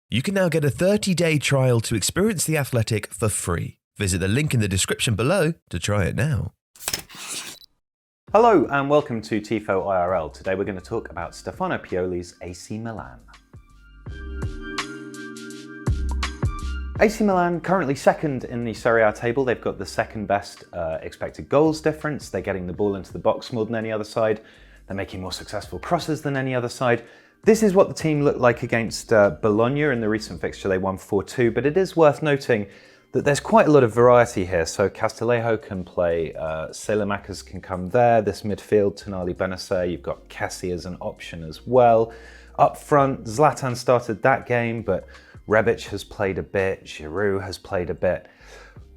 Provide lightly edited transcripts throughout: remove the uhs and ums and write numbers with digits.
You can now get a 30-day trial to experience The Athletic for free. Visit the link in the description below to try it now. Hello and welcome to Tifo IRL. Today we're going to talk about Stefano Pioli's AC Milan. AC Milan currently second in the Serie A table. They've got the second best expected goals difference. They're getting the ball into the box more than any other side. They're making more successful crosses than any other side. This is what the team looked like against Bologna in the recent fixture. They won 4-2, but it is worth noting that there's quite a lot of variety here. So Castillejo can play, Saelemaekers can come there. This midfield, Tonali, Benacer, you've got Kessie as an option as well. Up front, Zlatan started that game, but Rebic has played a bit, Giroud has played a bit.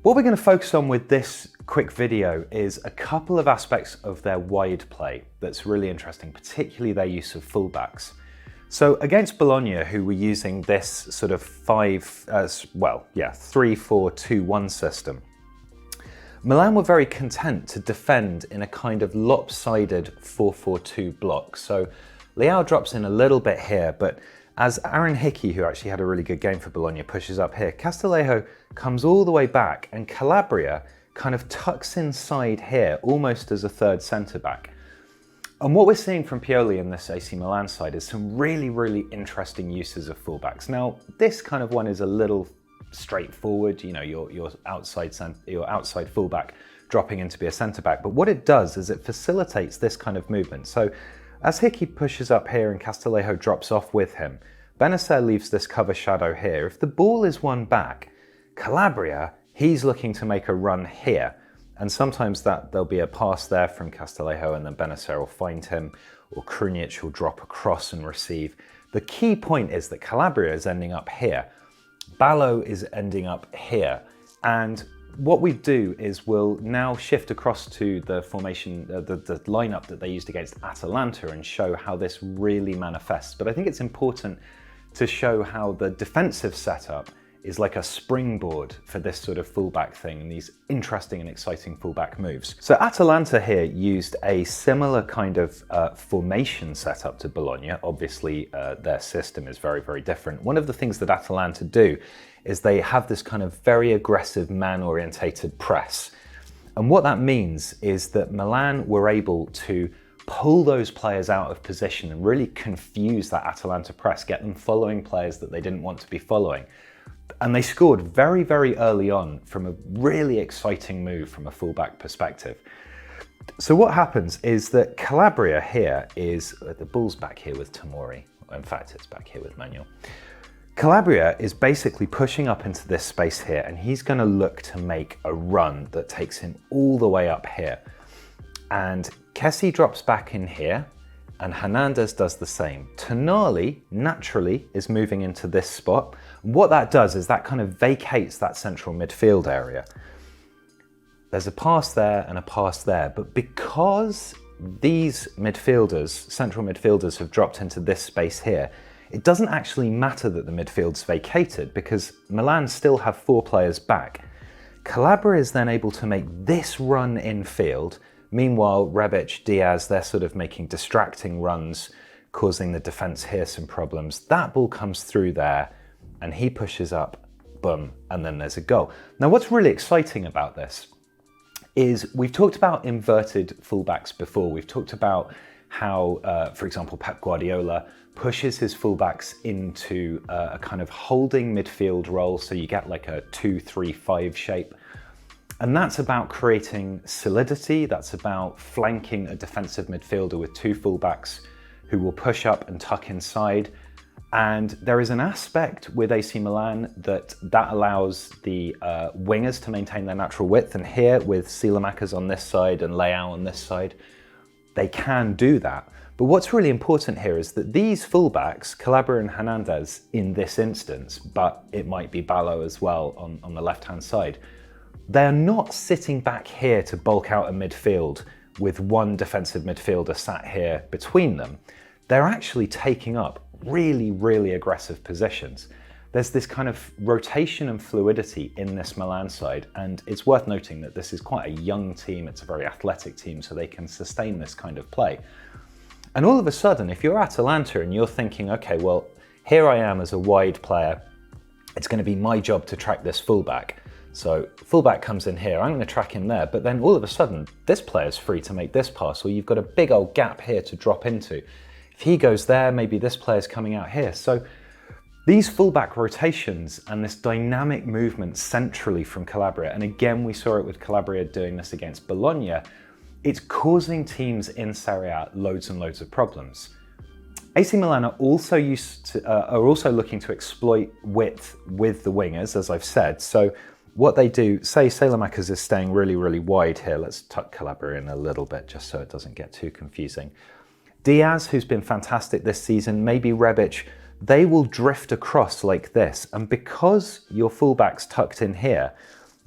What we're going to focus on with this quick video is a couple of aspects of their wide play that's really interesting, particularly their use of fullbacks. So against Bologna, who were using this sort of 3-4-2-1 system, Milan were very content to defend in a kind of lopsided 4-4-2 block. So Leao drops in a little bit here, but as Aaron Hickey, who actually had a really good game for Bologna, pushes up here, Castillejo comes all the way back and Calabria kind of tucks inside here, almost as a third centre-back. And what we're seeing from Pioli in this AC Milan side is some really, really interesting uses of fullbacks. Now, this kind of one is a little straightforward, you know, your outside fullback dropping in to be a centre-back. But what it does is it facilitates this kind of movement. So as Hickey pushes up here and Castillejo drops off with him, Benacer leaves this cover shadow here. If the ball is won back, Calabria, he's looking to make a run here. And sometimes there'll be a pass there from Castillejo and then Benacer will find him, or Krunic will drop across and receive. The key point is that Calabria is ending up here. Ballo is ending up here. And what we do is we'll now shift across to the formation, the lineup that they used against Atalanta and show how this really manifests. But I think it's important to show how the defensive setup is like a springboard for this sort of fullback thing and these interesting and exciting fullback moves. So Atalanta here used a similar kind of formation setup to Bologna. Obviously, their system is very, very different. One of the things that Atalanta do is they have this kind of very aggressive man-orientated press. And what that means is that Milan were able to pull those players out of position and really confuse that Atalanta press, get them following players that they didn't want to be following. And they scored very, very early on from a really exciting move from a fullback perspective. So what happens is that Calabria here is, the ball's back here with Tomori. In fact, it's back here with Manuel. Calabria is basically pushing up into this space here and he's going to look to make a run that takes him all the way up here. And Kessie drops back in here and Hernandez does the same. Tonali naturally is moving into this spot. What that does is that kind of vacates that central midfield area. There's a pass there and a pass there, but because these midfielders, central midfielders, have dropped into this space here, it doesn't actually matter that the midfield's vacated because Milan still have 4 players back. Calabria is then able to make this run in field. Meanwhile, Rebic, Diaz, they're sort of making distracting runs, causing the defense here some problems. That ball comes through there and he pushes up, boom, and then there's a goal. Now, what's really exciting about this is we've talked about inverted fullbacks before. We've talked about how, for example, Pep Guardiola pushes his fullbacks into a kind of holding midfield role. So you get like a 2-3-5 shape. And that's about creating solidity. That's about flanking a defensive midfielder with 2 fullbacks who will push up and tuck inside. And there is an aspect with AC Milan that allows the wingers to maintain their natural width. And here with Saelemaekers on this side and Leao on this side, they can do that. But what's really important here is that these fullbacks, Calabria and Hernandez in this instance, but it might be Ballo as well on the left-hand side, they're not sitting back here to bulk out a midfield with one defensive midfielder sat here between them. They're actually taking up really, really aggressive positions. There's this kind of rotation and fluidity in this Milan side, and it's worth noting that this is quite a young team, it's a very athletic team, so they can sustain this kind of play. And all of a sudden, if you're Atalanta and you're thinking, okay, well, here I am as a wide player. It's going to be my job to track this fullback. So fullback comes in here, I'm going to track him there, but then all of a sudden this player's free to make this pass, or you've got a big old gap here to drop into. If he goes there, maybe this player's coming out here. So these fullback rotations and this dynamic movement centrally from Calabria, and again we saw it with Calabria doing this against Bologna, it's causing teams in Serie A loads and loads of problems. AC Milan are also looking to exploit width with the wingers, as I've said. So what they do, say Saelemaekers is staying really, really wide here. Let's tuck Calabria in a little bit just so it doesn't get too confusing. Diaz, who's been fantastic this season, maybe Rebic, they will drift across like this. And because your fullback's tucked in here,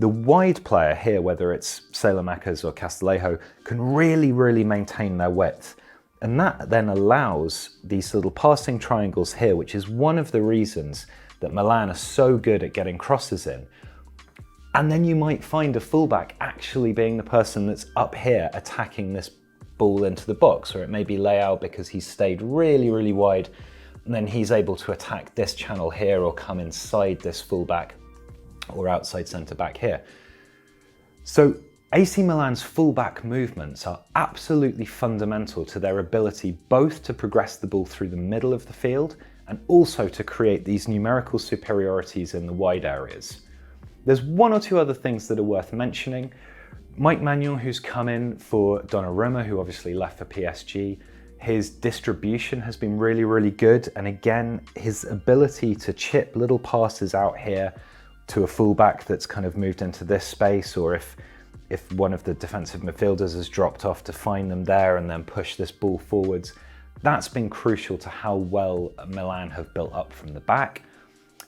the wide player here, whether it's Saelemaekers or Castillejo, can really, really maintain their width. And that then allows these little passing triangles here, which is one of the reasons that Milan are so good at getting crosses in. And then you might find a fullback actually being the person that's up here attacking this ball into the box, or it may be Leao because he's stayed really, really wide, and then he's able to attack this channel here or come inside this fullback or outside centre back here. So AC Milan's fullback movements are absolutely fundamental to their ability both to progress the ball through the middle of the field and also to create these numerical superiorities in the wide areas. There's one or two other things that are worth mentioning. Mike Manuel, who's come in for Donnarumma, who obviously left for PSG, his distribution has been really, really good. And again, his ability to chip little passes out here to a fullback that's kind of moved into this space, or if one of the defensive midfielders has dropped off, to find them there and then push this ball forwards. That's been crucial to how well Milan have built up from the back.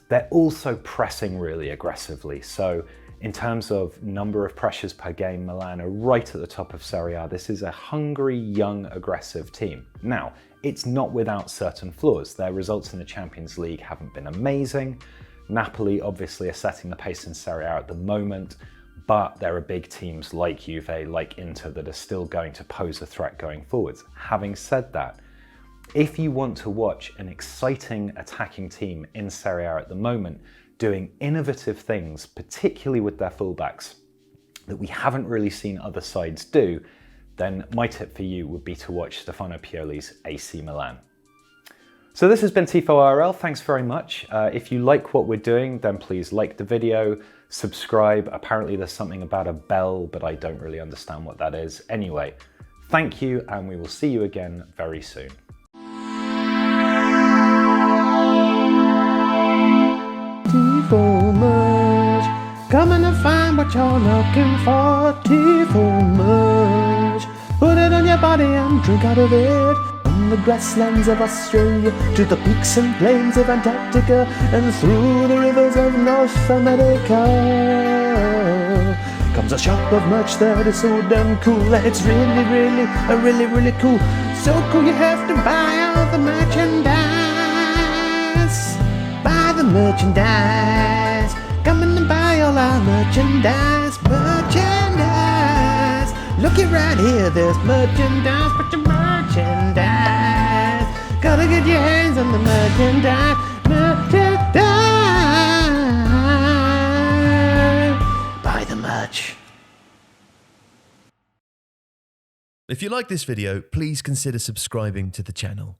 They're also pressing really aggressively. So in terms of number of pressures per game, Milan are right at the top of Serie A. This is a hungry, young, aggressive team. Now, it's not without certain flaws. Their results in the Champions League haven't been amazing. Napoli obviously are setting the pace in Serie A at the moment, but there are big teams like Juve, like Inter, that are still going to pose a threat going forwards. Having said that, if you want to watch an exciting attacking team in Serie A at the moment, doing innovative things, particularly with their fullbacks, that we haven't really seen other sides do, then my tip for you would be to watch Stefano Pioli's AC Milan. So this has been Tifo RL, thanks very much. If you like what we're doing, then please like the video, subscribe. Apparently there's something about a bell, but I don't really understand what that is. Anyway, thank you, and we will see you again very soon. Tifo merch, coming to find what you're looking for. Tifo merch, put it on your body and drink out of it. From the grasslands of Australia to the peaks and plains of Antarctica and through the rivers of North America comes a shop of merch that is so damn cool that it's really cool. So cool you have to buy all the merchandise. Buy the merchandise. Come in and buy all our merchandise. Looky right here, there's merchandise. Put your merchandise. Gotta get your hands on the merchandise. Buy the merch. If you like this video, please consider subscribing to the channel.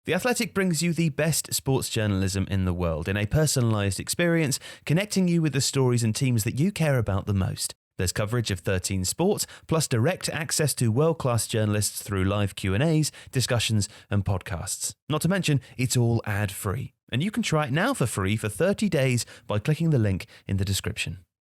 The Athletic brings you the best sports journalism in the world in a personalised experience, connecting you with the stories and teams that you care about the most. There's coverage of 13 sports, plus direct access to world-class journalists through live Q&As, discussions and podcasts. Not to mention, it's all ad-free. And you can try it now for free for 30 days by clicking the link in the description.